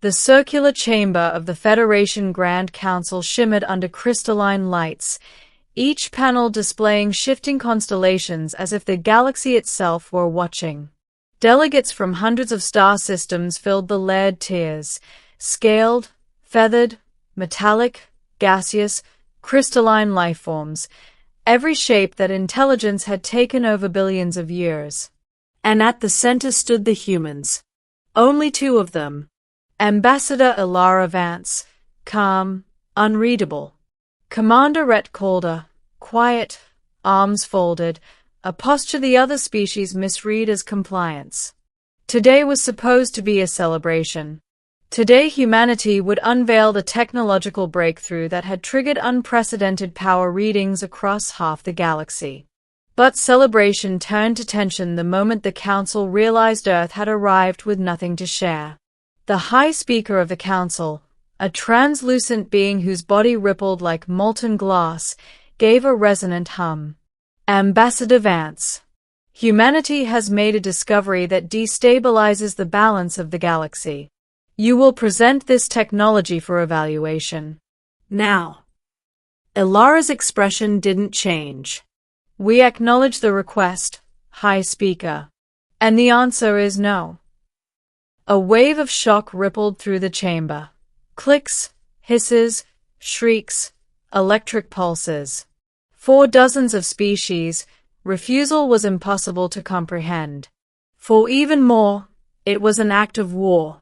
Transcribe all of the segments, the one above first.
The circular chamber of the Federation Grand Council shimmered under crystalline lights, each panel displaying shifting constellations as if the galaxy itself were watching. Delegates from hundreds of star systems filled the layered tiers, scaled, feathered, metallic, gaseous, crystalline lifeforms, every shape that intelligence had taken over billions of years. And at the center stood the humans. Only two of them. Ambassador Ilara Vance, calm, unreadable. Commander Rhett Calder, quiet, arms folded, a posture the other species misread as compliance. Today was supposed to be a celebration. Today humanity would unveil the technological breakthrough that had triggered unprecedented power readings across half the galaxy. But celebration turned to tension the moment the Council realized Earth had arrived with nothing to share. The High Speaker of the Council, a translucent being whose body rippled like molten glass, gave a resonant hum. Ambassador Vance. Humanity has made a discovery that destabilizes the balance of the galaxy. You will present this technology for evaluation. Now. Ilara's expression didn't change. We acknowledge the request, High Speaker. And the answer is no. A wave of shock rippled through the chamber. Clicks, hisses, shrieks, electric pulses. For dozens of species, refusal was impossible to comprehend. For even more, it was an act of war.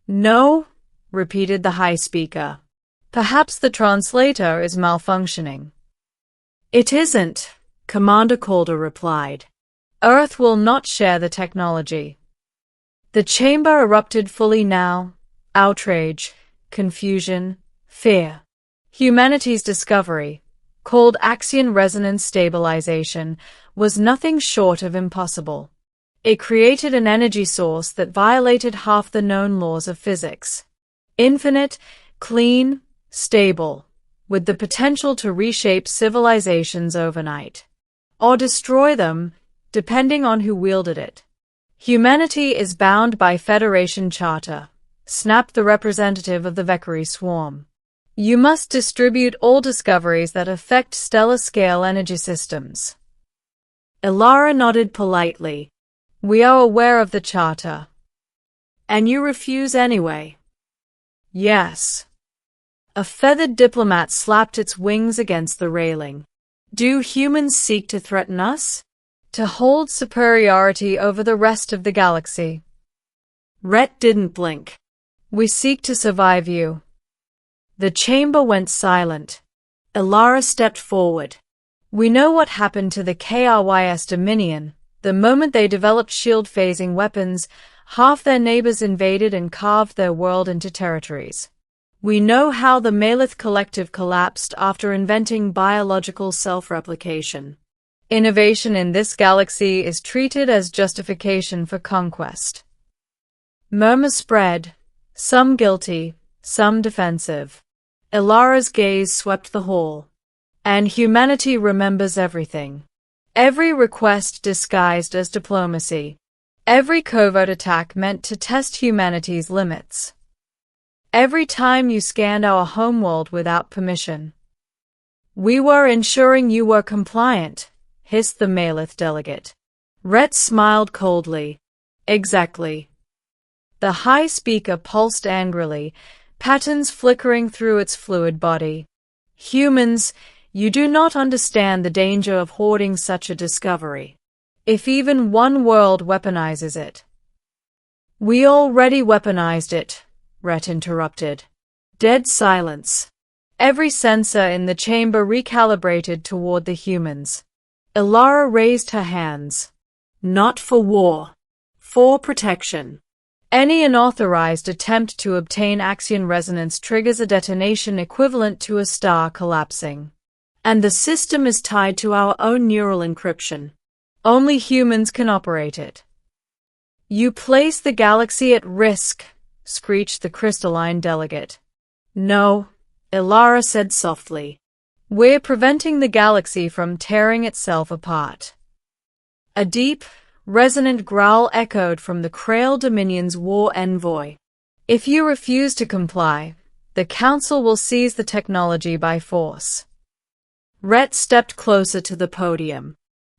No, repeated the High Speaker. Perhaps the translator is malfunctioning. It isn't, Commander Calder replied. Earth will not share the technology. The chamber erupted fully now. Outrage, confusion, fear. Humanity's discovery, called axion resonance stabilization, was nothing short of impossible. It created an energy source that violated half the known laws of physics. Infinite, clean, stable, with the potential to reshape civilizations overnight. Or destroy them, depending on who wielded it. Humanity is bound by Federation Charter, snapped the representative of the Vekari swarm. You must distribute all discoveries that affect stellar-scale energy systems. Ilara nodded politely. We are aware of the charter. And you refuse anyway? Yes. A feathered diplomat slapped its wings against the railing. Do humans seek to threaten us? To hold superiority over the rest of the galaxy? Rhett didn't blink. We seek to survive you. The chamber went silent. Ilara stepped forward. We know what happened to the KRYS Dominion. The moment they developed shield-phasing weapons, half their neighbors invaded and carved their world into territories. We know how the Malith Collective collapsed after inventing biological self-replication. Innovation in this galaxy is treated as justification for conquest. Murmurs spread, some guilty, some defensive. Ilara's gaze swept the hall. And humanity remembers everything. Every request disguised as diplomacy. Every covert attack meant to test humanity's limits. Every time you scanned our homeworld without permission. We were ensuring you were compliant, hissed the Malith delegate. Rhett smiled coldly. Exactly. The High Speaker pulsed angrily, patterns flickering through its fluid body. Humans, you do not understand the danger of hoarding such a discovery. If even one world weaponizes it. We already weaponized it, Rhett interrupted. Dead silence. Every sensor in the chamber recalibrated toward the humans. Ilara raised her hands. Not for war. For protection. Any unauthorized attempt to obtain axion resonance triggers a detonation equivalent to a star collapsing. And the system is tied to our own neural encryption. Only humans can operate it. You place the galaxy at risk, screeched the crystalline delegate. No, Ilara said softly. We're preventing the galaxy from tearing itself apart. A deep, resonant growl echoed from the Krail Dominion's war envoy. If you refuse to comply, the Council will seize the technology by force. Rhett stepped closer to the podium.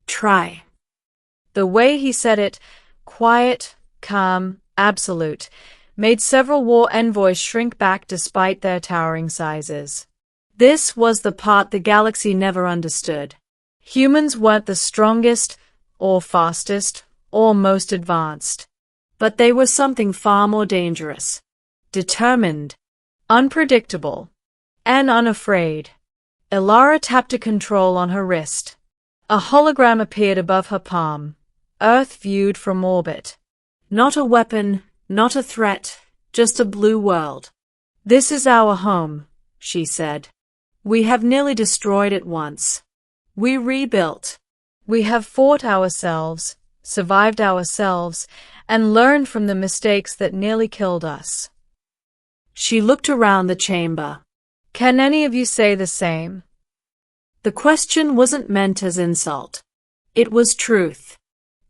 Try. The way he said it, quiet, calm, absolute, made several war envoys shrink back despite their towering sizes. This was the part the galaxy never understood. Humans weren't the strongest, or fastest, or most advanced. But they were something far more dangerous. Determined, unpredictable, and unafraid. Ilara tapped a control on her wrist. A hologram appeared above her palm, Earth viewed from orbit. Not a weapon, not a threat, just a blue world. This is our home, she said. We have nearly destroyed it once. We rebuilt. We have fought ourselves, survived ourselves, and learned from the mistakes that nearly killed us. She looked around the chamber. Can any of you say the same? The question wasn't meant as insult. It was truth.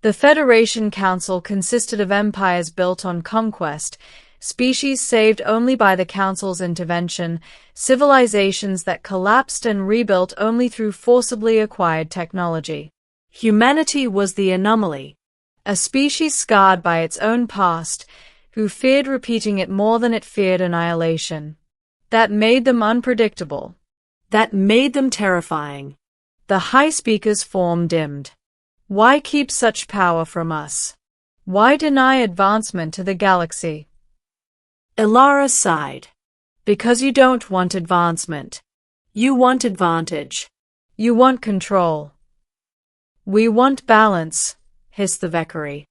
The Federation Council consisted of empires built on conquest, species saved only by the Council's intervention, civilizations that collapsed and rebuilt only through forcibly acquired technology. Humanity was the anomaly, a species scarred by its own past, who feared repeating it more than it feared annihilation. That made them unpredictable. That made them terrifying. The High Speaker's form dimmed. Why keep such power from us? Why deny advancement to the galaxy? Ilara sighed. Because you don't want advancement. You want advantage. You want control. We want balance, hissed the Vekari.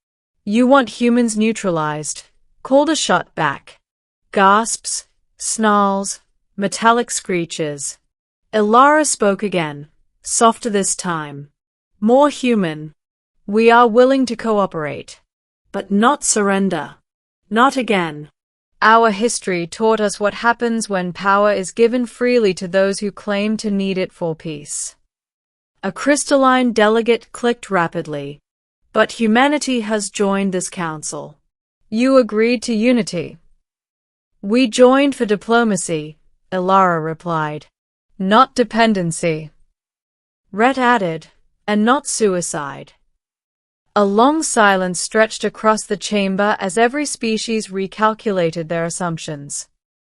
You want humans neutralized, called a shot back. Gasps, snarls, metallic screeches. Ilara spoke again, softer this time. More human. We are willing to cooperate. But not surrender. Not again. Our history taught us what happens when power is given freely to those who claim to need it for peace. A crystalline delegate clicked rapidly. But humanity has joined this council. You agreed to unity. We joined for diplomacy, Ilara replied. Not dependency. Rhett added, and not suicide. A long silence stretched across the chamber as every species recalculated their assumptions.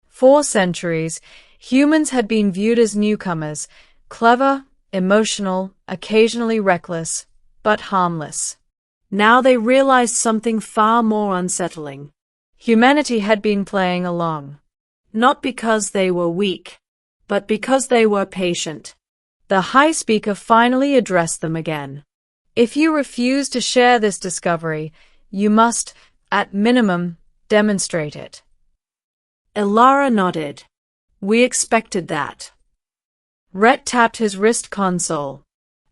For centuries, humans had been viewed as newcomers, clever, emotional, occasionally reckless, but harmless. Now they realized something far more unsettling. Humanity had been playing along. Not because they were weak, but because they were patient. The High Speaker finally addressed them again. If you refuse to share this discovery, you must, at minimum, demonstrate it. Ilara nodded. We expected that. Rhett tapped his wrist console.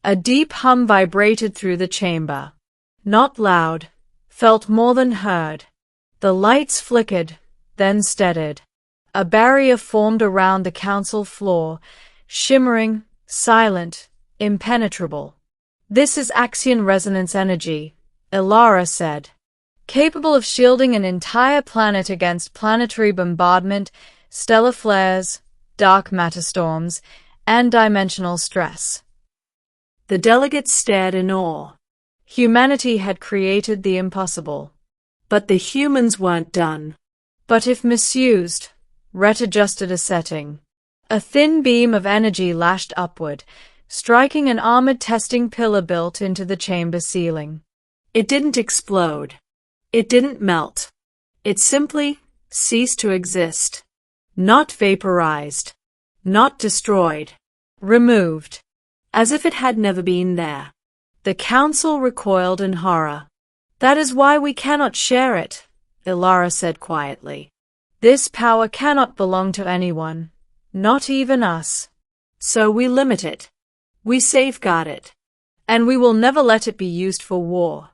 A deep hum vibrated through the chamber. Not loud, felt more than heard. The lights flickered, then steadied. A barrier formed around the council floor, shimmering, silent, impenetrable. This is axion resonance energy, Ilara said. Capable of shielding an entire planet against planetary bombardment, stellar flares, dark matter storms, and dimensional stress. The delegates stared in awe. Humanity had created the impossible. But the humans weren't done. But if misused, Rhett adjusted a setting. A thin beam of energy lashed upward, striking an armored testing pillar built into the chamber ceiling. It didn't explode. It didn't melt. It simply ceased to exist. Not vaporized. Not destroyed. Removed. As if it had never been there. The council recoiled in horror. That is why we cannot share it, Ilara said quietly. This power cannot belong to anyone, not even us. So we limit it. We safeguard it. And we will never let it be used for war.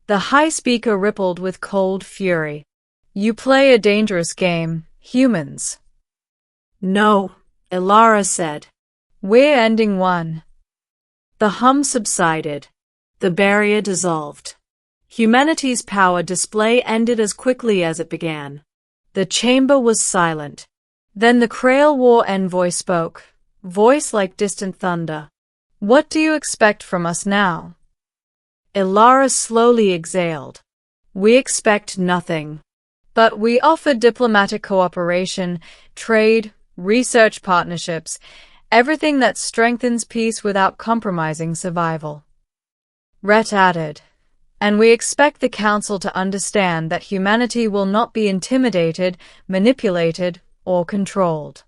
The High Speaker rippled with cold fury. You play a dangerous game, humans. No, Ilara said. We're ending one. The hum subsided. The barrier dissolved. Humanity's power display ended as quickly as it began. The chamber was silent. Then the Crail envoy spoke, voice like distant thunder. What do you expect from us now? Ilara slowly exhaled. We expect nothing. But we offer diplomatic cooperation, trade, research partnerships, everything that strengthens peace without compromising survival. Rhett added, and we expect the Council to understand that humanity will not be intimidated, manipulated, or controlled.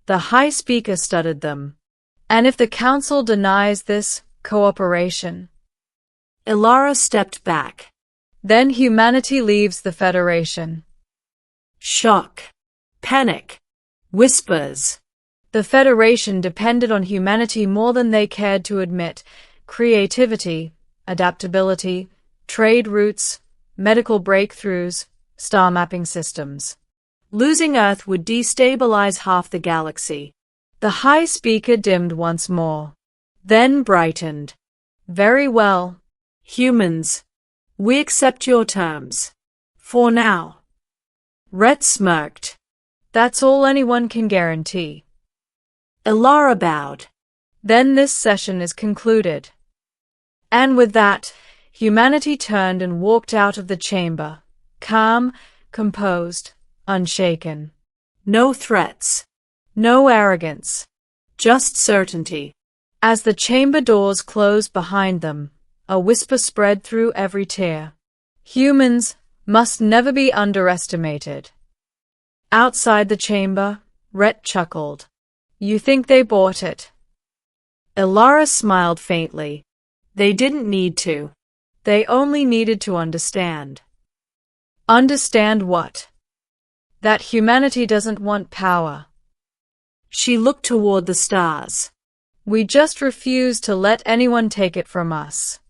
The High Speaker studied them. And if the Council denies this cooperation? Ilara stepped back. Then humanity leaves the Federation. Shock. Panic. Whispers. The Federation depended on humanity more than they cared to admit. Creativity, adaptability, trade routes, medical breakthroughs, star mapping systems. Losing Earth would destabilize half the galaxy. The High Speaker dimmed once more. Then brightened. Very well. Humans. We accept your terms. For now. Rhett smirked. That's all anyone can guarantee. Ilara bowed. Then this session is concluded. And with that, humanity turned and walked out of the chamber, calm, composed, unshaken. No threats. No arrogance. Just certainty. As the chamber doors closed behind them, a whisper spread through every tier. Humans must never be underestimated. Outside the chamber, Rhett chuckled. You think they bought it? Ilara smiled faintly. They didn't need to. They only needed to understand. Understand what? That humanity doesn't want power. She looked toward the stars. We just refuse to let anyone take it from us.